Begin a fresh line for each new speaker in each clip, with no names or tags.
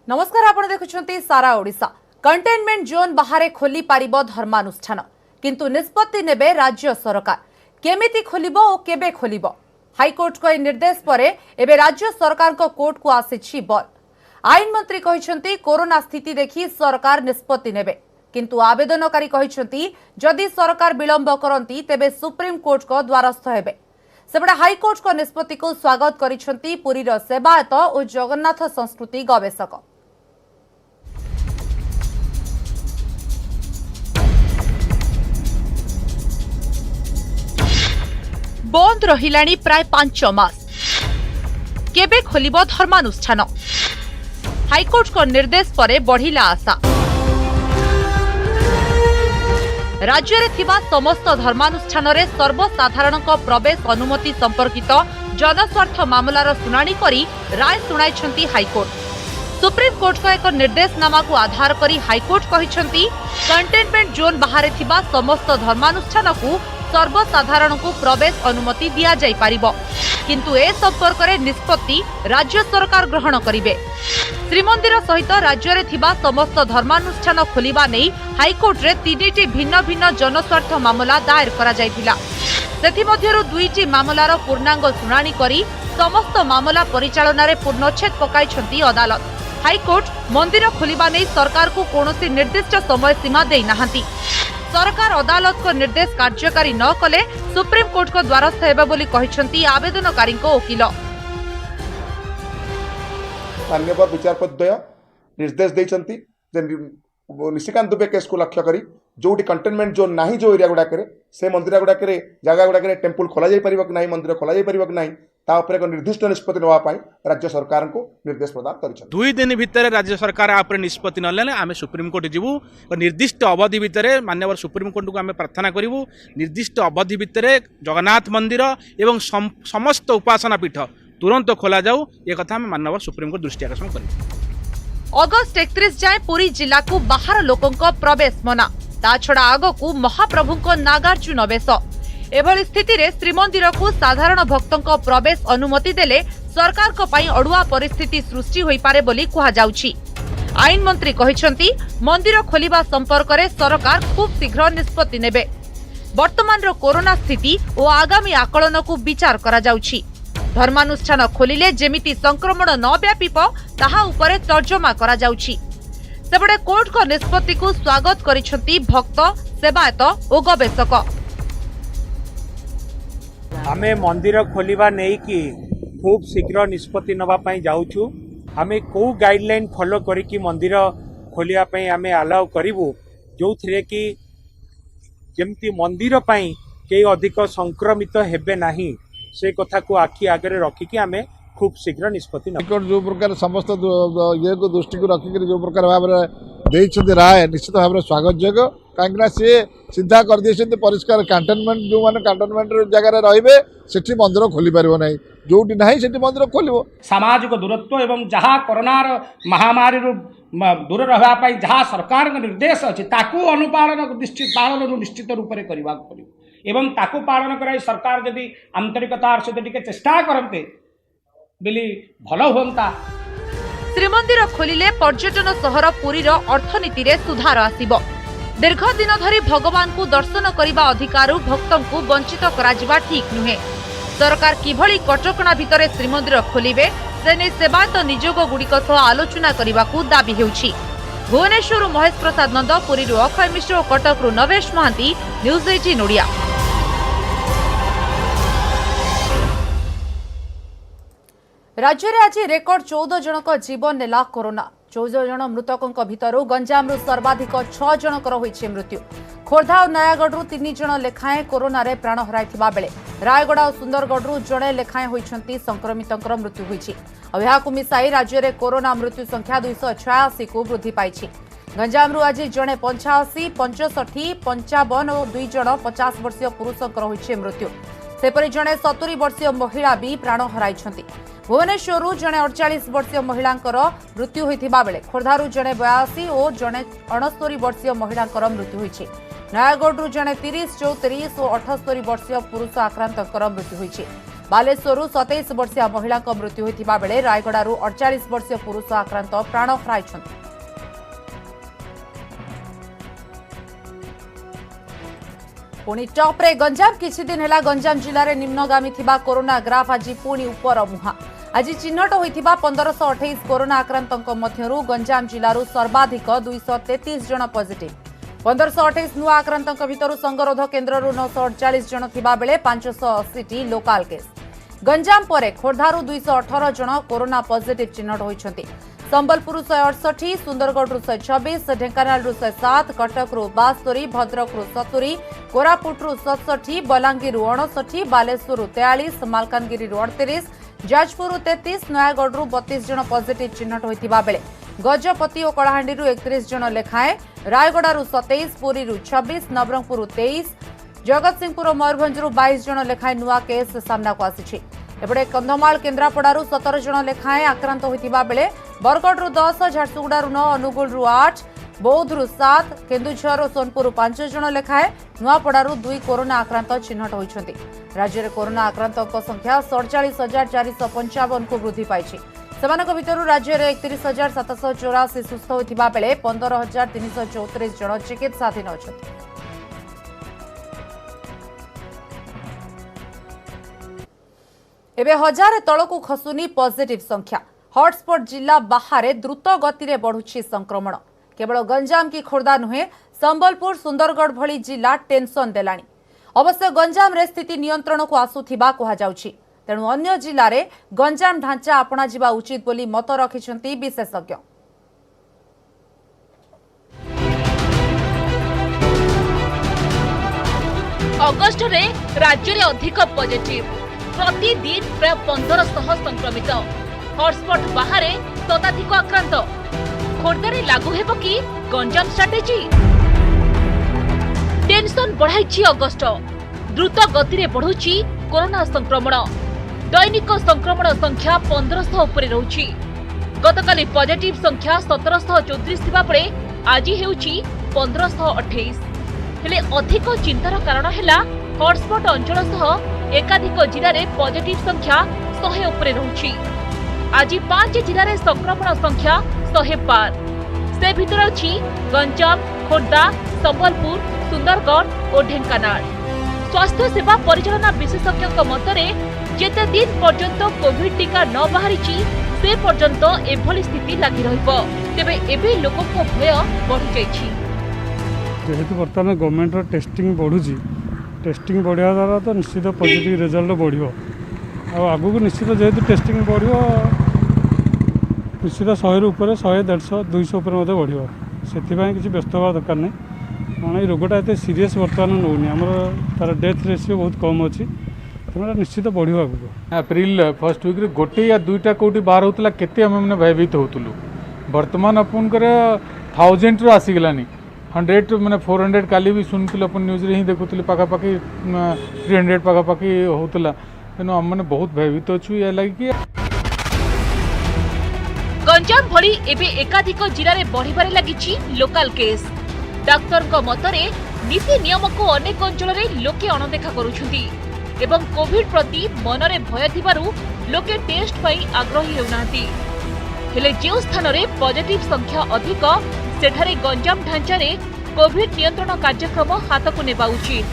नमस्कार आपण देखुछंती सारा ओडिशा। कंटेनमेंट जोन बाहर खोली पारिबो धर्मानुष्ठान किंतु निष्पत्ति नेबे राज्य सरकार केमिति खोलिबो ओ केबे खोलिबो। हाईकोर्ट को निर्देश परे एबे राज्य सरकार को कोर्ट को आसीछि बल। आईन मंत्री कहिसंती कोरोना स्थिति देखि सरकार निष्पत्ति नेबे किंतु आवेदनकारी कहिसंती जदि सरकार विलंब करंती तेबे सुप्रीम कोर्ट को द्वारस्थ हेबे। सेबडा हाईकोर्ट को निष्पत्ति को स्वागत करिसंती पुरीर सेवायत और जगन्नाथ संस्कृति गवेषक। बंद रहिलाणी प्राय 5 मास केबे खोलिबो धर्मानुष्ठान। हाईकोर्ट को निर्देश परे बढ़िला आशा। राज्य रे थिबा समस्त धर्मानुष्ठान रे सर्वसाधारण प्रवेश अनुमति संपर्कित जनस्वार्थ मामलार सुनानी करी राय सुनाइछंती हाईकोर्ट। सुप्रीम कोर्ट का एक निर्देशनामा को आधार करी हाईकोर्ट कहिछंती कंटेनमेंट जोन बाहर थिबा समस्त धर्मानुष्ठान को सर्वसाधारण को प्रवेश अनुमति दिया जाय पारिबो किंतु ए संपर्क रे निष्पत्ति राज्य सरकार ग्रहण करिवे। श्रीमंदिर सहित राज्य रे थिबा समस्त धर्मानुष्ठान खोलिबा नै हाईकोर्ट रे 3टी भिन्न भिन्न जनस्वार्थ मामला दायर करा जायतिला। सेथि मध्यरु 2टी मामलार पूर्णांग सुनानी करी समस्त मामला परिचालन रे पूर्णच्छेद पकाइछंती अदालत। हाईकोर्ट मंदिर खोलिबा नै सरकार को कोनोसी निर्दिष्ट समय सीमा देई नाहंती। सरकार अदालत को निर्देश कार्यकारी न कले सुप्रीम कोर्ट को द्वारस्थ हेबे बोली कहिसंती आवेदनकारी को वकील।
माननीय विचारपति निर्देश देइछंती जे निशिकांत दुबे केस को लक्ष्य करी जोटी कंटेनमेंट जोन नाही जो एरिया गुडा करे से मंदिर गुडा करे जगह गुडा करे टेम्पल खोला जाई परिबो कि नाही मंदिर खोला जाई परिबो कि नाही ता ऊपर एक निर्दिष्ट निष्पत्ति नवा पाई राज्य सरकार को निर्देश प्रदान करिछन।
2 दिन भितर राज्य सरकार आपरे निष्पत्ति न लेले आमे सुप्रीम कोर्ट जीवु और निर्दिष्ट अवधि भितर माननीय सुप्रीम कोर्ट को आमे प्रार्थना करिवु निर्दिष्ट अवधि भितर जगन्नाथ मंदिर एवं समस्त उपासना पीठ तुरंत खोला जाऊ ये कथा आमे माननीय सुप्रीम कोर्ट दृष्टि आकर्षण करिवु।
अगस्त 31 जाए पुरी जिला को बाहर लोकंक प्रवेश मना ता छड़ा आग को महाप्रभु को नागार्जुन वेश। एभली स्थिति रे श्रीमंदिर को साधारण भक्तों को प्रवेश अनुमति देले सरकार को पाई अड़ुआ परिस्थिति सृष्टि होई पारे बोली कहा जाउछि। आईन मंत्री कहिसंती मंदिर खोलिबा संपर्क रे सरकार खूब शीघ्र निष्पत्ति नेबे। वर्तमान रो कोरोना स्थिति और आगामी आकलन को विचार करा जाउछि। धर्मानुष्ठान खोलिले जेमिति संक्रमण न व्यापीप ताहा उपरे तर्जमा करा जाउछि। सेबडे कोर्ट को निष्पत्ति को स्वागत करिसंती भक्त सेवायत और गवेषक।
आमे मंदिर खोलिबा नहीं कि खूब शीघ्र निष्पत्ति नवा पई जाउछु। आमे को गाइडलाइन फॉलो करिकि मंदिर खोलिया पई आमे अलाउ करिवु जो थिरे कि जेमति मंदिर पई के अधिक संक्रमित हेबे नाही से कथा को आखि आगे रखिकि आमे खूब शीघ्र निष्पत्ति
जो प्रकार समस्त ये को दृष्टि को रखिक जो प्रकार भाव में राय निश्चित भाव में स्वागत योग्य कहीं सी सीधा कर दिए परिष्कार कंटेनमेंट जो मैंने कंटेनमेंट जगह रही से मंदिर खोली पार ना जो ना से मंदिर खोल
सामाजिक दूरत्व एवं जहाँ कोरोनार महामारी दूर रही जहाँ सरकार निर्देश अच्छी अनुपालन निश्चित रूप से करने पड़ो एवं ताकू पालन कर सरकार जदि आंतरिकतार सहित टिके चेष्टा करते बिली भलो होंता।
श्रीमंदिर खोलिले पर्यटन सहर पुरीर अर्थनीति रे सुधार आसीबो। दीर्घ दिन धरी भगवान को दर्शन करिबा अधिकारु भक्तों को वंचित कराजिबा ठीक नुहे। सरकार किभली कटकणा भितरे श्रीमंदिर खोलिबे सेने सेवायत निजोग गुड़िक सह आलोचना करिबाकू दाबी हेउछि। भुवनेश्वर महेश प्रसाद नंद पुरी अक्षय मिश्र और कटक नवेश महांती न्यूज 18 ओडिया। राज्य रे आज रेकर्ड 14 जनक जीवन नेला कोरोना। 14 जन मृतकों भितर गंजाम सर्वाधिक 6 जनकर होइछे मृत्यु। खोर्धा और नयागढ़ 3 जन लेखाएं कोरोना रे प्राण हराइथिबा बेले रायगढ़ और सुंदरगढ़ जड़े लेखाएं होइछंती संक्रमितंकर मृत्यु होइछि। अभ्याकु मिसाई राज्य रे कोरोना मृत्यु संख्या 286 को वृद्धि पाइछि। गंजाम आज जड़े 85, 65, 55 और 2 जन 50 वर्षीय पुरुषंकर होइछे मृत्यु। सेपरि जड़े 70 वर्षीय महिला भी प्राण हराइछंती। भुवनेश्वर जड़े 48 वर्षीय महिला मृत्यु होइथिबा बेले खोर्धारू जड़े 82 और जड़े 69 वर्षीय महिला मृत्यु होइछि। नयागढ़ जड़े 30, 34 और 78 वर्षीय पुरुष आक्रांतकर मृत्यु होइछि। बालेश्वरु 27 वर्षीय महिला मृत्यु होइथिबा बेले रायगड़ारू 48 वर्षीय पुरुष आक्रांत प्राण हराइछन्ति। पुणी टॉप्रे गंजाम किछि दिन हेला गंजाम जिले में निम्नगामी थिबा कोरोना ग्राफ आज पुणी उपर मुहा। आज चिन्हट होइथिबा 1528 कोरोना आक्रांतों मध्यरु गंजाम जिल्लारू सर्वाधिक 233 जन पॉजिटिव। 1528 नुआ आक्रांतों भितरु संगरोध केन्द्ररू 948 जन थिबा बेले 580 लोकाल केस। गंजाम परे खोर्धारू 218 जन कोरोना पॉजिटिव चिन्हट होइछन्ति। संबलपुर 168, सुंदरगढ़ 126, ढेंकानाल 107, कटक 72, भद्रक 70, कोरापुट 67, बलांगीर 59, बालेश्वर 43, मालकानगिरी 38, जाजपुर 33, नयागढ़ 32 जन पॉजिटिव चिन्हट होइथिबा बेले गजपति और कलाहांडी 31 जन लेखाएं, रायगड़ारू 27, पुरी 26, नवरंगपुर 23, जगतसिंहपुर और मयूरभंज 22 जन लेखाएं नुआ केस सामना को आसी। एपटे कंधमाल केन्द्रापड़ारू 17 जन लेखाएं आक्रांत होइथिबा बेले बरगढ़ 10, झारसुगुड़ारू 9, अनुगुल 8, बौद्धरू 7, केन्दुझर और सोनपुर 5 जन लेखाएं, नुआपड़ारू 2 कोरोना आक्रांत चिन्हट होइछन्ति। राज्य में कोरोना आक्रांतों संख्या 47,455 को वृद्धि पाई। सेमानक भितरु राज्य में 31,784 सुस्थ होइथिबा बेले 15,334 जन चिकित्साधीन अछन्ति। एबे हजार तलकू खसुनी पॉजिटिव संख्या। हॉटस्पॉट जिला बाहर द्रुत गति में बढ़ुछि संक्रमण। केवल गंजाम की खोर्धा नुहे, संबलपुर, सुंदरगढ़ भली जिला टेंशन देलानी। अवश्य गंजाम रे स्थिति नियंत्रण को आसुथिबा कहा जाउछि। तेणु अन्य जिले में गंजाम ढांचा अपना जिबा उचित बोली मत रखिछन्ति विशेषज्ञ।
अगस्ट रे राज्य में अधिक पॉजिटिव, प्रतिदिन प्राय 1500 संक्रमित। हॉटस्पॉट बाहर शताधिक आक्रांत। खोर्धारे लागू हेब कि गंजाम स्ट्राटेजी? टेंशन बढ़ाई अगस्ट। द्रुत गति में बढ़ुची कोरोना संक्रमण। दैनिक संक्रमण संख्या 1500 उपरे रहुची। गतकाली पॉजिटिव संख्या 1734 थिबा परे आज हेउची 1528। हेले अधिक चिंतार कारण हैला हॉटस्पॉट अंचल सह एकाधिक जिले में पॉजिटिव संख्या 100 उपरे रहुची। आज 5 जिले में संक्रमण संख्या 100 पार। से भितर अछि गंजाम, खोर्धा, संबलपुर, सुंदरगढ़ और ढेंकानाल। स्वास्थ्य सेवा परिचालना विशेषज्ञ मतरे जेते दिन पर्यंत कोविड टीका न बाहरिछि से पर्यंत एभली स्थिति लागि रहिबो। तेबे एबे लोकक भय बढ़ि जाइछि।
जेहेतु बर्तमान गवर्नमेंट टेस्टिंग बढ़ुची, टेस्टिंग बढ़िया द्वारा तो निश्चित पॉजिटिव रिजल्ट बढ़ियो। आगु को निश्चित जेहेतु टेस्टिंग बढ़ियो निश्चित 100 ऊपर 100, 150, 200 ऊपर मध्य बढ़ियो। से किसी व्यस्त हवा दरकार नहीं। कारण ये रोगटा एत सीरीयस बर्तमान नौनी आमर तार डेथ रेशियो बहुत कम अच्छी। तेना निश्चित बढ़ियो। आगु
एप्रिल फर्स्ट वीक गोटे या दुईटा कौटी बाहर होता केते आम मैंने भयभीत होतलु। बर्तमान आपनकर 1000 रु आसीगलानी 100 मैंने 400 काली भी शुणुल अपन न्यूज रे ही देखुली पाखापाखि 300 पाखापाखि होता। तेणु आम मैंने बहुत भयभीत अच्छु ये लगे।
गंजाम भली एबे एकाधिक जिले में बढ़िबारे लागिछि लोकल केस। डाक्तर मतरे नीति नियम को अनेक अंचल में लोके अणदेखा करुछन्ति एवं कोविड प्रति मनरे भय थिबारु लोके टेस्ट पई आग्रही हेउनांती। हेले जे स्थान रे पॉजिटिव संख्या अधिक सेठारे गंजाम ढांचा रे कोविड नियंत्रण कार्यक्रम हाथ को नेबा उचित।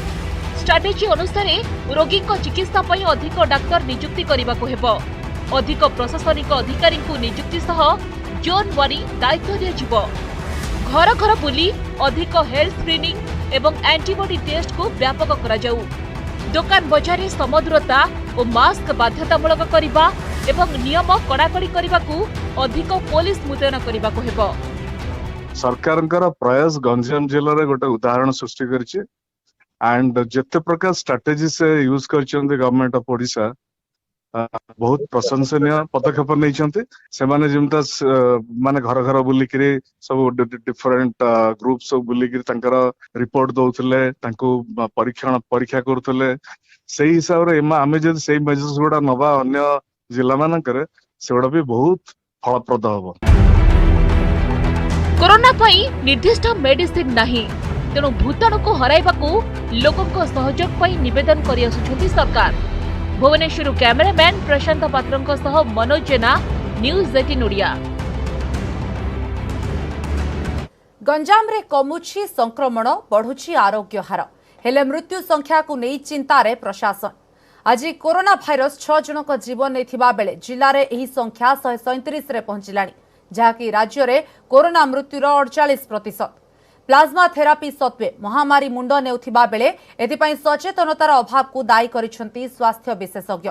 स्ट्राटेजी अनुसार रोगी को चिकित्सा पई अधिक डाक्तर नियुक्ति करबा को हेबो। अधिक प्रशासनिक अधिकारी को नियुक्ति सह जोन वारी दायित्व दिया जिवो। घर घर बुली अधिक हेल्थ स्क्रीनिंग एवं एंटीबॉडी टेस्ट को व्यापक करा जाऊ। दुकान बजार समदूरता और मास्क बाध्यतामूलक करबा एवं नियम कड़ाकड़ी करबा को अधिक पुलिस मुतयन करबा को हेबो।
सरकारଙ୍କର प्रयास गंजाम जिले में गोटे उदाहरण सृष्टि करछि। एंड जिते प्रकार स्ट्राटेजी से यूज करछन्ते गवर्नमेंट ऑफ ओडिशा बहुत प्रशंसनीय पदक्षेप नहीं। से माने घर घर बुलिक सब डिफरेंट ग्रुप सब बुलिक रिपोर्ट दौले परीक्षा करुले। से हिसाब से आम जब से मेजर्स गुड़ा नवा अन्य जिला मानक से गुड़ा भी बहुत फलप्रद हम।
कोरोना पई निर्दिष्ट मेडिसिन नाही। तेणु भूताणु को हराइबाकू लोकों सहयोग पई निवेदन करि आसुछथि सरकार। भुवनेश्वर कैमरामैन प्रशांत पात्रଙ୍କ सह मनोज जेना, न्यूज 18 ओडिया।
गंजाम रे कमुछि संक्रमण, बढ़ुछि आरोग्य हार, हेले मृत्यु संख्या को नहीं चिंता रे प्रशासन। आज कोरोना भाइरस 6 जनक जीवन नेथिबा बेले जिल्ला रे एही संख्या 137 रे पहुंचिलानी, जहाँकि राज्य रे कोरोना मृत्युर 48%। प्लाज्मा थेरापी सत्वे महामारी मुंड नेउथिबा बेले एथिपाई सचेतनतार अभाव को दायी करिसंती स्वास्थ्य विशेषज्ञ।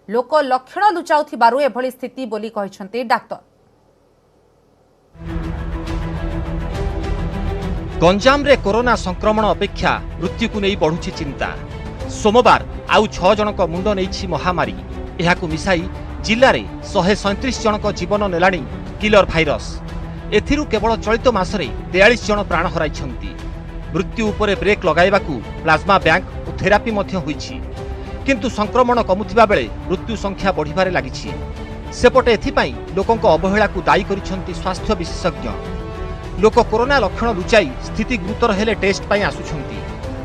लोक लक्षण लुचाउथिबारु एभली स्थिति बोली कहिसंती डाक्टर।
गंजाम रे कोरोना संक्रमण अपेक्षा मृत्यु को नहीं बढ़ुछि चिंता। सोमवार आउ 6 जनक मुंड नेछि महामारी। एहाकु मिसाई जिल्ला रे 137 जनक जीवन नेलाणी किलर भाइरस। एथिरु केवल चलित मासरे 43 जन प्राण हराइछंती। मृत्यु उपरे ब्रेक लगाइबाकू प्लाज्मा बैंक और थेरापी मध्य होईछि, किंतु संक्रमण कमुथिबा बेले मृत्यु संख्या बढ़िबारे लागिछि। सेपटे एथिपाई लोकंक अवहेला को दायी करिसंती स्वास्थ्य विशेषज्ञ। लोक कोरोना लक्षण लुचाई स्थिति गुरुतर हेले टेस्ट पाई आसुछंती,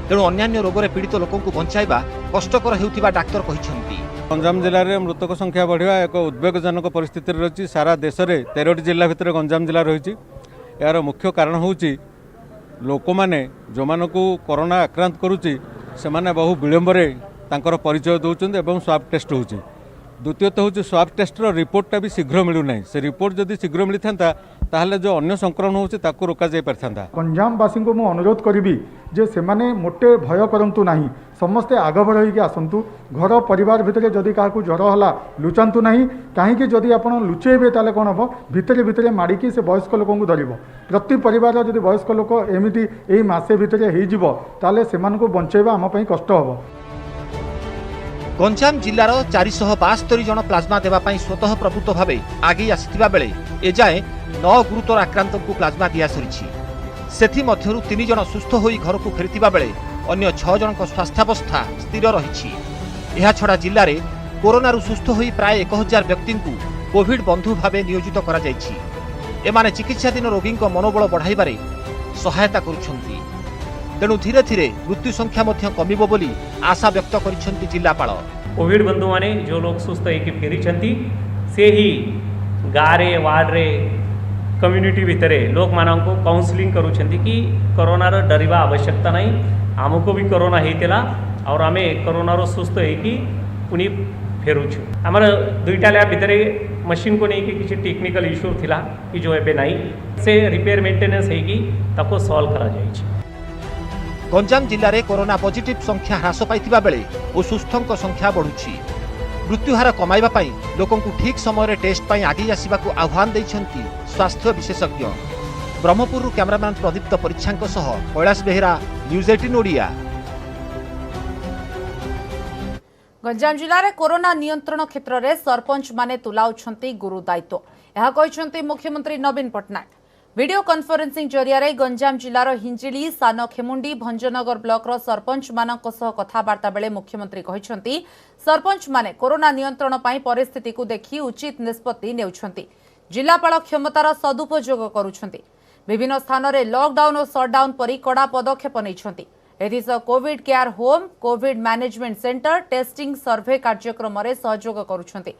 तेणु अन्यान्य रोगरे पीड़ित लोकंकु बंचाइबा कष्टकर हेउथिबा डाक्टर कहिसंती।
गंजाम जिले में मृतक संख्या बढ़िया एक उद्वेगजनक परिस्थिति रही। सारा देश में 13टी जिला भितर गंजाम जिला रही। यार मुख्य कारण हूँ लोक मैंने जो मानकु कोरोना आक्रांत करुच्ची से बहु विलंब परिचय दौरान और स्वाब टेस्ट हो। द्वितीयतः हूँ स्वाब टेस्टर रिपोर्टा भी शीघ्र मिलूना। से रिपोर्ट जदि शीघ्र मिली था ताहले जो अन्य संक्रमण होता रोका जाई पारथांता।
गंजामवासी को मु अनुरोध करी जे से माने मोटे भय करंतु नाही, समस्ते आगभर होइके आसंतु। घर परिवार भितर जदि काहाकू ज्वर होला लुचांतु नाही, काहेकि जदि आपण लुचेबे ताले कोन हबो भितरे भितरे माडिकी से वयस्क लोकंकु धरिबो। प्रति परिवार जदि वयस्क लोक एमिति एई मासे भितरे हेइ जिवो ताले सेमानकु बंचेबा हम पई कष्ट हबो।
गंजाम जिल्लार 472 जन प्लाज्मा देवा पई स्वतः प्रभुत्व भावे आगे आसिथिबा बेले एजाए 9 गुरुतर आक्रांत को प्लाज्मा दिया सरिछि। सेथि मध्यरु 3 जन सुस्थ होई घर को फेरिथिबा बेले अन्य 6 जनक स्वास्थ्यावस्था स्थिर रहिछि। एहा छडा जिल्ला रे कोरोना रु सुस्थ होई प्राय 1000 व्यक्ति को कोविड बंधु भावे नियोजित करा जायछि। एमाने चिकित्साधीन रोगी मनोबल बढ़ाइबारे सहायता करुछंती, तेणु धीरे धीरे मृत्यु संख्या मध्य कमिबो बोली आशा व्यक्त करिसंती जिल्लापाल।
कोविड बंधु माने जो लोग सुस्थ होइके फेरिछंती से ही गारे वार्डरे कम्युनिटी भितर लोक मानक काउंसलिंग करुछंती कि कोरोनार डरिबा आवश्यकता नहीं। आमको भी कोरोना होता और आम कोरोनार सुस्थ होइकी पुणी फेरुछु। आमर 2टा लैब भितर मशीन को नहीं कि टेक्निकल इश्यू थिला कि जो एबे नहीं से रिपेयर मेंटेनेंस होइकी ताको सॉल्व करा जाइछि।
गंजाम जिल्ला रे कोरोना पॉजिटिव संख्या ह्रास पाइथिबा बेले और सुस्थंक संख्या बढ़ुछि। मृत्युहार कमाइबा पई लोकंकु ठीक समय टेस्ट पई आगे आसिबाकु आह्वान दैछंती स्वास्थ्य विशेषज्ञ। ब्रह्मपुर कैमरामैन प्रदीप्त परीक्षांक सह कैलाश बेहेरा, न्यूज 18 ओडिया।
गंजाम जिले में कोरोना नियंत्रण क्षेत्र में सरपंच माने तुलाउछंती गुरु दायित्व, यह कहिसंती मुख्यमंत्री नवीन पट्टनायक। वीडियो कॉन्फ्रेंसिंग जरिया गंजाम जिलार हिंजिली, सान खेमुंडी, भंजनगर ब्लॉकर सरपंच मानक सह कथबार्ता बेले मुख्यमंत्री कहिसंती सरपंच माने कोरोना नियंत्रण पई परिस्थिति को देखि उचित निष्पत्ति नेउछंती। जिलापाल क्षमतार सदुपयोग करुछंती। विभिन्न स्थान में लॉकडाउन और शटडाउन परि कड़ा पदक्षेप नैछंती। एथिसह Covid care home, Covid management centre, testing survey कार्यक्रम में सहयोग करुछंती।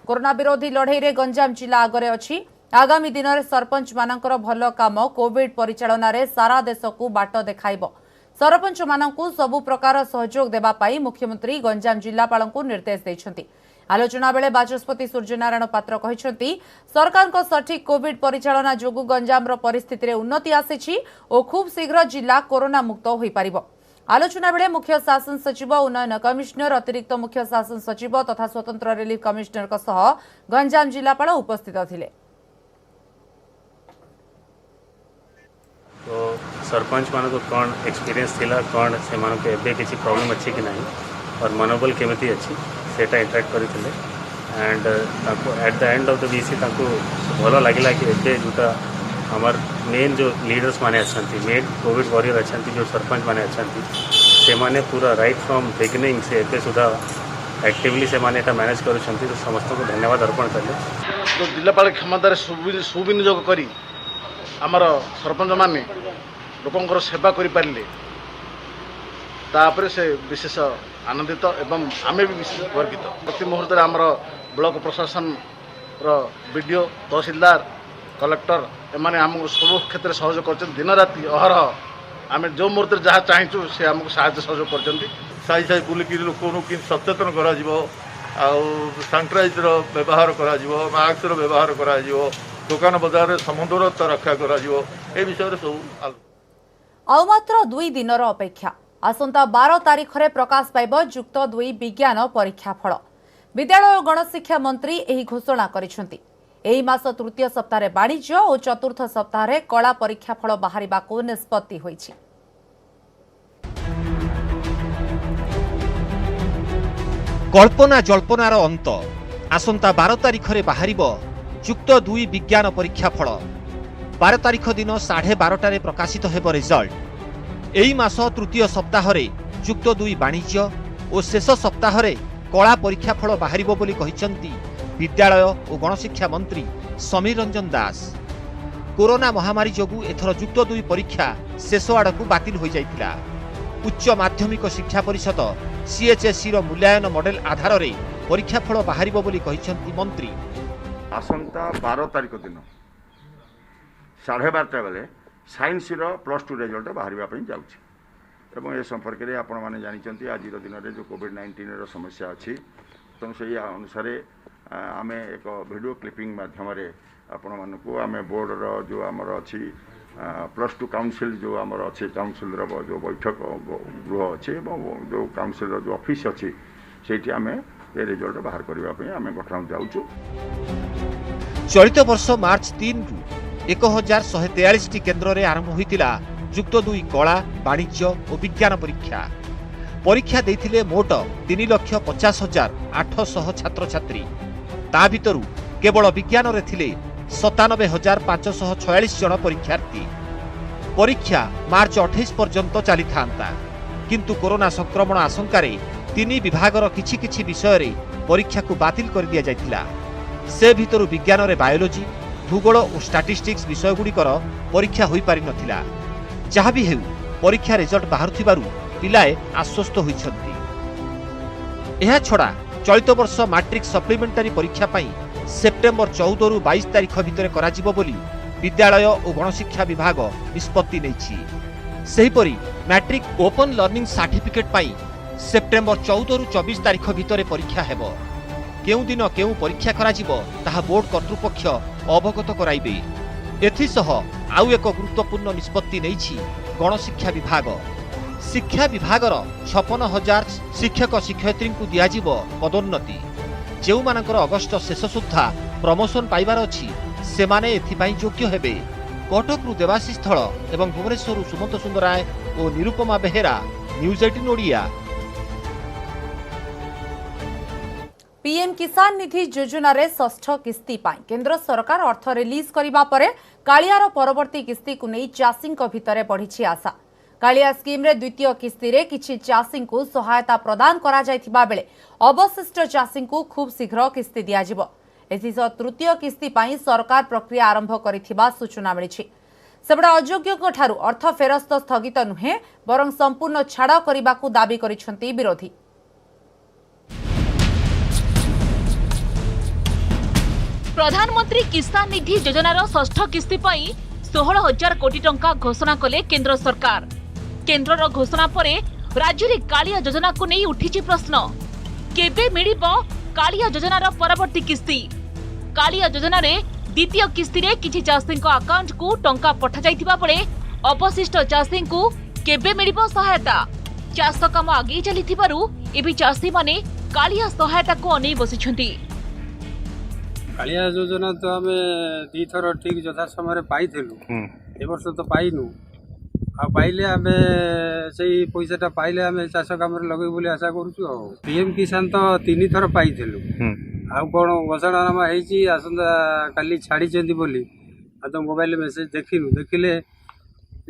कोरोना विरोधी लड़ाई रे गंजाम जिला आगरे अछि। आगामी दिन में सरपंच मानकर भल काम कोविड परिचालन रे सारा देश को बाट देखाइब। सरपंच मानकु सबु प्रकार सहयोग देबा पाई मुख्यमंत्री गंजाम जिलापाल को निर्देश दैछंती। आलोचना बेले बाचस्पति सूर्यनारायण पात्र कहिसंती सरकार को सठिक कोविड परिचालना जोगु गंजाम परिस्थिति रे उन्नति आसीछि और खूब शीघ्र जिला कोरोना मुक्त होई पारिबो। आलोचना बेले मुख्य शासन सचिव, उन्नयन कमिश्नर, अतिरिक्त मुख्य शासन सचिव तथा स्वतंत्र रिलीफ कमिश्नर सह गंजाम जिलापाल उपस्थित थिले।
तो सरपंच मान को कौन एक्सपीरियंस थिला, कौन से मान को एबे किसी प्रॉब्लम अच्छी कि नहीं और मनोबल केमिति अच्छी सेटा इंटरेक्ट करथिले। एंड ताको at the end of the VC ताको भलो लागिला कि एबे जोटा हमार मेन जो लीडर्स माने अछंती, मेन कोविड वॉरियर अछंती, जो सरपंच माने अछंती, से माने पूरा राइट फ्रॉम बिगिनिंग से एबे सुधा एक्टिवली से माने एटा मैनेज करूछंती। तो समस्त को धन्यवाद अर्पण करले।
तो जिलापाल क्षमतार सुविनियोग करी आमर सरपंच माने लोकंकर सेवा करि पारले तापर से विशेष आनंदित एवं आमे भी विशेष गर्वित। प्रति मुहूर्त आमर ब्लॉक प्रशासन बीडीओ तहसीलदार कलेक्टर एमाने आमको सब क्षेत्र में सहयोग कर दिन राति अहरह आम जो मुहूर्त जहाँ चाहूँ से आमको साहाय्य सहयोग कर
साई साई बुलिक लोक सचेतन करा सांट्राइजर व्यवहार करा मास्कर व्यवहार करा दुकान बजार समदूरता रक्षा करा विषय सब
आउ मात्र 2 दिनर अपेक्षा आसंता 12 तारीख में प्रकाश पाइब जुक्त 2 विज्ञान परीक्षा फल। विद्यालय और गणशिक्षा मंत्री एही घोषणा करिसेंती। एही मास तृतीय सप्ताह वाणिज्य और चतुर्थ सप्ताह कला परीक्षा फल बाहरिबाको निष्पत्ति होईछि।
कल्पना जल्पनार अंत आसंता 12 तारीख में बाहरिब जुक्त 2 विज्ञान परीक्षा फल। 12 तारीख दिन 12:30 प्रकाशित हेब रिजल्ट। एही मास तृतीय सप्ताह जुक्त 2 वाणिज्य और शेष सप्ताह कला परीक्षा फल बाहरिब बोली कहिसंती विद्यालय और गणशिक्षा मंत्री समीर रंजन दास। कोरोना महामारी जोगु एथर जुक्त 2 परीक्षा शेष आड़कू बातिल हो जाइतिला। उच्च माध्यमिक शिक्षा परिषद सीएचएससी मूल्यांकन मॉडल आधार रे परीक्षा फल बाहरिब बोली कहिसंती मंत्री।
आसंता 12 तारीख दिन 12:30 बेले साइंस +2 रिजल्ट बाहर जाऊँगी एवं ए संपर्क में आपण मैंने जानते आज दिन में जो कोविड-19 समस्या अच्छी तेणु से अनुसार आम एक वीडियो क्लिपिंग माध्यम आपण मानक आम बोर्डर जो आमर अच्छी +2 काउंसिल जो आमर अच्छे काउंसिल जो बैठक गृह अच्छे जो काउंसिल जो ऑफिस अच्छी से आम ये रिजल्ट बाहर करने आम घटना जाऊँ।
चलित वर्ष मार्च 3 रु 1143 केन्द्र में आरंभ होता जुक्त 2 कला वाणिज्य और विज्ञान परीक्षा। परीक्षा देथिले मोट 3,50,800 छात्र छात्री। ता भितरु केवल विज्ञान रे थिले 97,546 जन परीक्षार्थी। परीक्षा मार्च 28 पर्यंत चली था किंतु कोरोना संक्रमण आशंकार 3 विभागर किछि किछि विषय रे परीक्षा को बातिल कर दिया जायतिला। से भितरु विज्ञान रे बायोलॉजी भूगोल और स्टैटिस्टिक्स विषय गुड़िकर परीक्षा होई पारि नथिला। जहाँ भी हेउ परीक्षा रिजल्ट बाहरुथिबारु पिलाए आश्वस्त होइछन्ति। एहा छड़ा चलित वर्ष मैट्रिक सप्लीमेंटारी परीक्षा पाई सेप्टेम्बर 14 रु 22 तारीख भितर कराजिबो बोली विद्यालय और गणशिक्षा विभाग निष्पत्ति नैछि। सेहिपरि मैट्रिक ओपन लर्निंग सर्टिफिकेट पाई सेप्टेम्बर 14 रु 24 तारीख भितर परीक्षा हेबो। केउ दिन केउ परीक्षा कराजिबो ताहा बोर्ड कर्तृपक्ष अवगत कराइबे। एथिसह आउ एक गुरुत्वपूर्ण निष्पत्ति नैछि गणशिक्षा विभाग। शिक्षा विभागर 56,000 शिक्षक शिक्षयित्री को दियाजिबो पदोन्नति। जो मानकर अगस्ट शेष सुद्धा प्रमोशन पाइबार अछि सेमाने एथिपाई योग्य हेबे। कटकरू देवाशीष स्थल एवं भुवनेश्वर सुमंत सुंदराय और निरुपमा बेहेरा न्यूज 18 ओडिया।
पीएम किसान निधि योजना रे षष्ठ किस्ती पाई केंद्र सरकार अर्थ रिलीज करिबा परे कालियार परवर्ती किस्ती को नहीं चाषी भितर बढ़ी आशा। कालिया स्कीम रे द्वितीय किस्ती रे किछि चाषी को सहायता प्रदान करा जायथिबा बेले अवशिष्ट चाषी को खूब शीघ्र किस्ती दिया जिवो। एथिसह तृतीय किस्ती पाई सरकार प्रक्रिया आरंभ करिथिबा सूचना मिलिछि। सेबडा अयोग्यक ठारू अर्थ फेरस्त स्थगित नुहे बरं संपूर्ण छाड़ करिबाकू दाबी करिसेंती विरोधी।
प्रधानमंत्री किसान निधि योजनार षष्ठ किस्ती पाई 16,000 कोटी टंका घोषणा कले केंद्र सरकार। केंद्रर घोषणा परे राज्य रे कालिया योजना को नहीं उठिछि प्रश्न। केबे मिलिबो कालिया योजनार परवर्ती किस्ती? कालिया योजना रे द्वितीय किस्ती रे किछि चाषी अकाउंट को टंका पठा जाइथिबा बेले अवशिष्ट चाषी को केबे मिलिबो सहायता? चाष काम आगे चलिथिबारु एबी चाषी माने कालिया सहायता को अनै बसिछंती।
कालिया योजना तो आम 2 थर ठीक यथा समय पाइलु ए वर्ष तो पाइनु आ पाइले आम से पैसाटा पाइले आम चाष कम लगे बोली आशा करूँ। पीएम किसान तो 3 थर पाइलु आ कौन घोषणानामा होती आसंता काली छाड़ी बोली आ तो मोबाइल मेसेज देखिले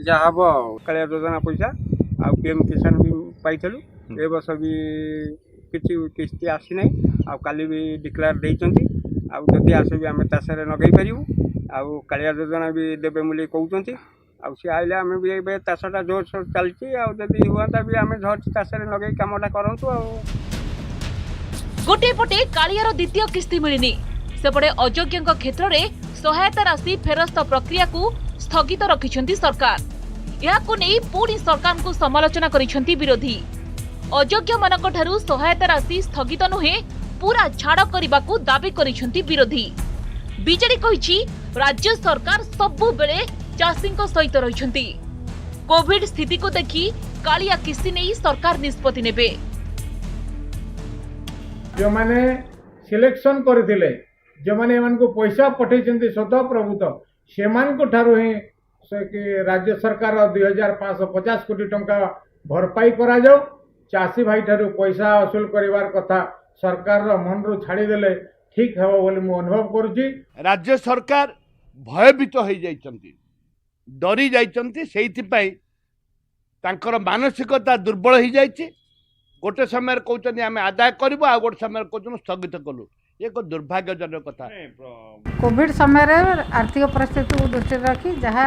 जहाँ हम कालिया योजना पैसा आ पीएम किसान भी पाइलु। ए वर्ष भी किसी किस्ती आसी ना आ काली भी डिक्लेयर देइचंती आउ जदि आसे भी आम चाषे लगे पारू आउ कालिया योजना भी देवे बोली कहते ଆଉ ସିଏ ଆଇଲେ ଆମେ ବି ଏବେ ଚାଷଟା ଜୋରସୋର ଚାଲିଛି ଆଉ ଯଦି ହୁଅନ୍ତା ବି ଆମେ ଧରିଛୁ ଚାଷରେ ଲଗେଇ କାମଟା କରନ୍ତୁ ଆଉ।
ଗୋଟିଏ ପଟେ କାଳିଆର ଦ୍ୱିତୀୟ କିସ୍ତି ମିଳିନି, ସେପଟେ ଅଯୋଗ୍ୟଙ୍କ କ୍ଷେତ୍ରରେ ସହାୟତା ରାଶି ଫେରସ୍ତ ପ୍ରକ୍ରିୟାକୁ ସ୍ଥଗିତ ରଖିଛନ୍ତି ସରକାର। ଏହାକୁ ନେଇ ପୁଣି ସରକାରଙ୍କୁ ସମାଲୋଚନା କରିଛନ୍ତି ବିରୋଧୀ। ଅଯୋଗ୍ୟମାନଙ୍କଠାରୁ ସହାୟତା ରାଶି ସ୍ଥଗିତ ନୁହେଁ, ପୁରା ଛାଡ଼ କରିବାକୁ ଦାବି କରିଛନ୍ତି ବିରୋଧୀ। ବିଜେଡି କହିଛି ରାଜ୍ୟ ସରକାର ସବୁବେଳେ ଚାଷୀଙ୍କ ସହିତ ରହିଛନ୍ତି। କୋଭିଡ ସ୍ଥିତିକୁ ଦେଖି କାଳିଆ କିସ୍ତି ନେଇ ସରକାର ନିଷ୍ପତ୍ତି ନେବେ।
ଯେଉଁମାନେ ସିଲେକ୍ସନ କରିଥିଲେ, ଯେଉଁମାନେ ଏମାନଙ୍କୁ ପଇସା ପଠେଇଛନ୍ତି ସ୍ୱତଃ ପ୍ରଭୁତ, ସେମାନଙ୍କ ଠାରୁ ହିଁ ରାଜ୍ୟ ସରକାର 2550 କୋଟି ଟଙ୍କା ଭରପାଇ କରାଯାଉ। ଚାଷୀ ଭାଇ ଠାରୁ ପଇସା ଅସୁଲ କରିବାର କଥା ସରକାରର ମନରୁ ଛାଡ଼ିଦେଲେ ଠିକ୍ ହେବ ବୋଲି ମୁଁ ଅନୁଭବ କରୁଛି।
ରାଜ୍ୟ ସରକାର ଭୟଭୀତ ହୋଇଯାଇଛନ୍ତି, ଡରି ଯାଇଛନ୍ତି। ସେଇଥିପାଇଁ ତାଙ୍କର ମାନସିକତା ଦୁର୍ବଳ ହୋଇଯାଇଛି। ଗୋଟେ ସମୟରେ କହୁଛନ୍ତି ଆମେ ଆଦାୟ କରିବୁ, ଆଉ ଗୋଟେ ସମୟରେ କହୁଛନ୍ତି ସ୍ଥଗିତ କଲୁ। ଏକ ଦୁର୍ଭାଗ୍ୟଜନକ କଥା।
କୋଭିଡ ସମୟରେ ଆର୍ଥିକ ପରିସ୍ଥିତିକୁ ଦୃଷ୍ଟିରେ ରଖି ଯାହା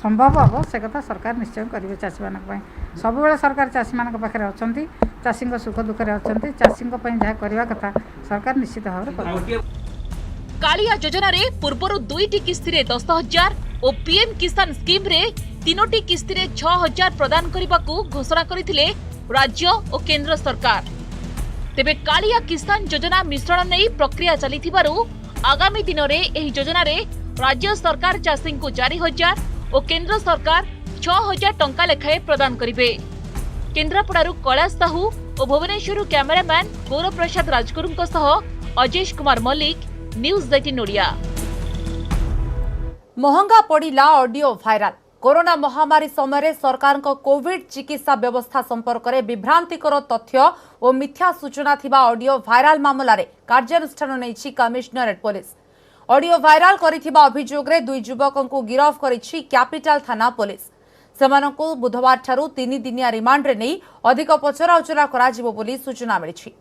ସମ୍ଭବ ହେବ ସେ କଥା ସରକାର ନିଶ୍ଚୟ କରିବେ ଚାଷୀମାନଙ୍କ ପାଇଁ। ସବୁବେଳେ ସରକାର ଚାଷୀମାନଙ୍କ ପାଖରେ ଅଛନ୍ତି, ଚାଷୀଙ୍କ ସୁଖ ଦୁଃଖରେ ଅଛନ୍ତି। ଚାଷୀଙ୍କ ପାଇଁ ଯାହା କରିବା କଥା ସରକାର ନିଶ୍ଚିତ ଭାବରେ କରିବେ।
କାଳିଆ ଯୋଜନାରେ ପୂର୍ବରୁ 2ଟି କିସ୍ତିରେ 10,000 ଓ ପିଏମ୍ କିଷାନ ସ୍କିମ୍ରେ 3ଟି କିସ୍ତିରେ 6,000 ପ୍ରଦାନ କରିବାକୁ ଘୋଷଣା କରିଥିଲେ ରାଜ୍ୟ ଓ କେନ୍ଦ୍ର ସରକାର। ତେବେ କାଳିଆ କିଷାନ ଯୋଜନା ମିଶ୍ରଣ ନେଇ ପ୍ରକ୍ରିୟା ଚାଲିଥିବାରୁ ଆଗାମୀ ଦିନରେ ଏହି ଯୋଜନାରେ ରାଜ୍ୟ ସରକାର ଚାଷୀଙ୍କୁ 4,000 ଓ କେନ୍ଦ୍ର ସରକାର 6,000 ଟଙ୍କା ଲେଖାଏଁ ପ୍ରଦାନ କରିବେ। କେନ୍ଦ୍ରାପଡ଼ାରୁ କୈଳାସ ସାହୁ ଓ ଭୁବନେଶ୍ୱରରୁ କ୍ୟାମେରାମ୍ୟାନ୍ ଗୌରବ ପ୍ରସାଦ ରାଜଗୁରୁଙ୍କ ସହ ଅଜେଶ କୁମାର ମଲ୍ଲିକ, ନ୍ୟୁଜ୍ 18 ଓଡ଼ିଆ।
महंगा पड़ा ऑडियो भाइराल। कोरोना महामारी समय सरकार कोविड चिकित्सा व्यवस्था संपर्क में विभ्रांतिकर तथ्य और मिथ्या सूचना थिबा ऑडियो भाइराल मामला रे कार्यानुष्ठान नहीं कमिश्नरेट पुलिस। ऑडियो भाइराल करिथिबा अभियोग रे 2 युवकों को गिरफ्त करिछि कैपिटल थाना पुलिस। सेमानकु बुधवार ठारू 3 दिनिया रिमांड रे नहीं अधिक पचरा उचरा कराजिबो बोली सूचना मिलिछि।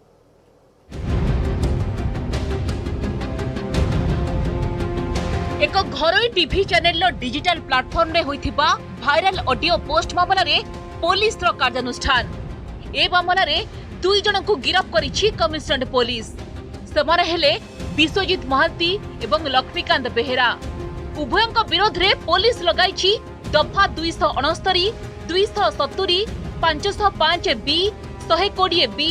एक घरोई टीवी चैनल डिजिटल प्लाटफॉर्म रे होइथिबा भाइराल ऑडियो पोस्ट मामला रे पुलिस रो कार्यानुष्ठान। ए मामला रे 2 जन को गिरफ्त करिछि कमिश्नरेट पुलिस। सेमाने हेले विश्वजीत महांती एवं लक्ष्मीकांत बेहेरा। उभयଙ୍କ विरोध रे पुलिस लगाइछि दफा 269, 270, 505 बी, 120 बी,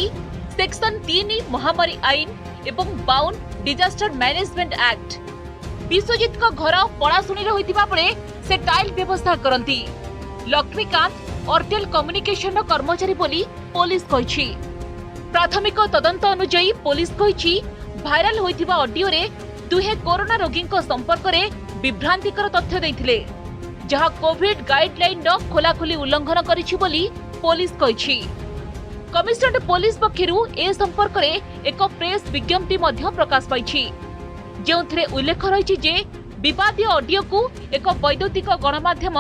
सेक्शन 3 महामारी आईन एवं 52 डिजास्टर मैनेजमेंट एक्ट। विश्वजीत को घर पड़ाशुणी होइतिबा परे से टाइल व्यवस्था करती। लक्ष्मीकांत ऑर्टेल कम्युनिकेशन कर्मचारी बोली पुलिस कहिछि। प्राथमिक तदंत अनुसार पुलिस कहिछि भाइराल होइतिबा ऑडियो रे दुहे कोरोना रोगी संपर्क रे विभ्रांतिकर तथ्य दैथिले, जहा कोविड गाइडलाइन रो खोलाखोली उल्लंघन करिछि बोली पुलिस कहिछि। कमिश्नरेट पुलिस पक्षरु ए संपर्क रे एक प्रेस विज्ञप्ति मध्य प्रकाश पाइछि, जोंथरे उल्लेख रही जे विवादीय ऑडियो को एक वैद्युतिक गणमाध्यम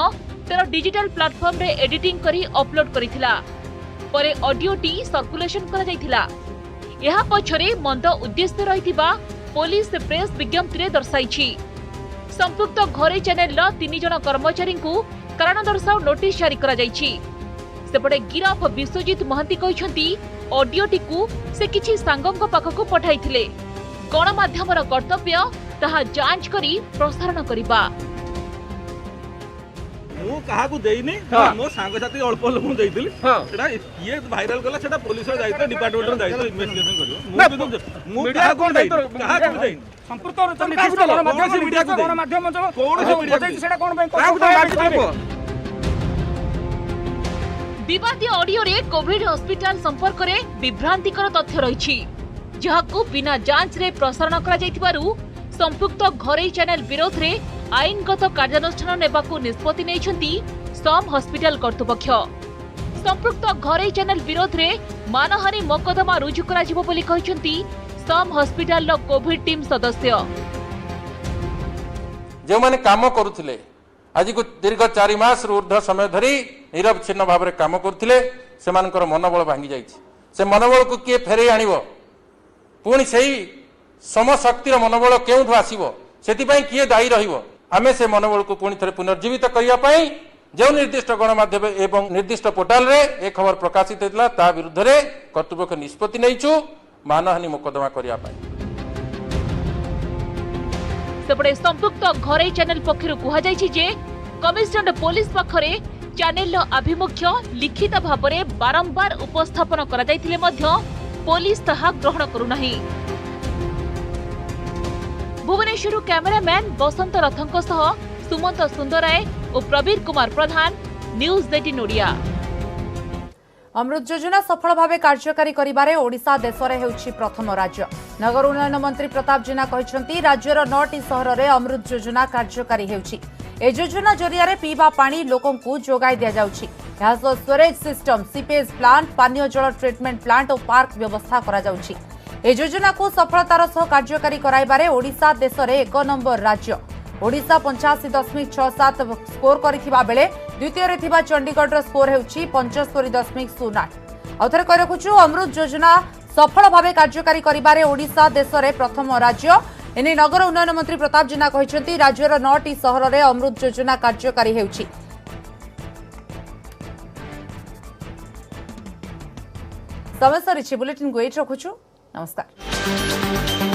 तेर डिजिटल प्लाटफॉर्म रे एडिटिंग करी अपलोड करिथिला। परे ऑडियो टी सर्कुलेशन करा जाइथिला। एहा पछरे मंद उद्देश्य रहिथिबा पुलिस प्रेस विज्ञप्ति रे दर्शाइछि। संपुक्त घरे चैनल 3 जन कर्मचारी को कारण दर्शाओ नोटिस जारी करा जाइछि। सेपटे गिरफ विश्वजीत महांती कहिसंती ऑडियो टी को से किछि सांगंक पाखकु पठाइथिले। गणमाध्यमर कर्तव्य ताहा जांच करी प्रसारण करिबा।
मु काहाकू देइनी, मो सांग साथी अल्प लोक देइतिली। सेटा ये भाइराल कला, सेटा पुलिस रो दायित्व, डिपार्टमेंट रो दायित्व इन्वेस्टिगेशन करियो। मु मीडिया कोन दायित्व, काहाकू देइनी संपूर्ण तो निश्चित गणमाध्यम मीडिया को गणमाध्यम कोन से मीडिया को सेटा कोन बैंक
विवादी ऑडियो रे कोविड हॉस्पिटल संपर्क रे विभ्रांतिकर तथ्य रहिछि, जहाकू बिना जांच रे प्रसारण करा जाइतिबारु संपुक्त घरे चैनल विरोध रे आईनगत कार्यानुष्ठान नेबाकू निष्पत्ति नेइछंती सम हॉस्पिटल कर्तृपक्ष। संपुक्त घरे चैनल विरोध रे मानहानि मोकदमा रुजु करा जिवो बोली कहिसंती सम हॉस्पिटल लो कोविड टीम सदस्य।
जो माने काम करुथिले आज को दीर्घ 4 मास ऊर्ध्व समय धरी निरवच्छिन्न भाव में काम करुथिले, सेमानकर मनोबल भांगी जाइछि। से मनोबल को किए फेरे आनिबो, पुणी से समशक्तिर मनोबल केउठु आसिबो, सेति पई किए दायी रहिबो। आम से मनोबल को पुणी थे पुनर्जीवित करने जो निर्दिष्ट गणमाध्यम एवं निर्दिष्ट पोर्टाल रे ए खबर प्रकाशित होता ता विरुद्ध रे कर्तृपक्ष निष्पत्ति नहीं मानहानि मोकदमा करने।
सेपटे संपुक्त घरे चैनल पक्षर कहुई जे कमिशनरेट पुलिस पाखरे चैनल आभिमुख्य लिखित भाव में बारंबार उपस्थापन कर पुलिस ताहा ग्रहण करूना। भुवनेश्वर कैमरामैन बसंत रथों सह सुमंत सुंदराय और प्रवीर कुमार प्रधान, न्यूज 18 ओडिया।
अमृत योजना सफल भाव कार्यकारी करिबारे ओडिशा देशरे हेउछि प्रथम राज्य। नगर उन्नयन मंत्री प्रताप जेना कहिसंती राज्यर 9टी सहर रे अमृत योजना कार्यकारी हेउछि। ए योजना जरिया पीवा पानी लोकंकु जोगाई दिया जाउछि। यहा स्टोरेज सिस्टम, सीपेज प्लांट, पानीय जल ट्रीटमेंट प्लांट और पार्क व्यवस्था करा जाउछि। ए योजना को सफलतार सह कार्यकारी कराइबारे ओडिशा देशरे 1 नंबर राज्य। ओडिशा 85.67 स्कोर करिथिबा बेले द्वितीय रे थिबा चंडीगढ़ स्कोर हेउछि 75.08। आउथरे कहि रखुछु अमृत योजना सफल भावे कार्यकारी करिबारे ओडिशा देशरे प्रथम राज्य। एने नगर उन्नयन मंत्री प्रताप जेना कहिसंती राज्यर 9टी सहर रे अमृत योजना कार्यकारी हेउछि। समय सरिछि बुलेटिन को एट रखुछु। नमस्कार।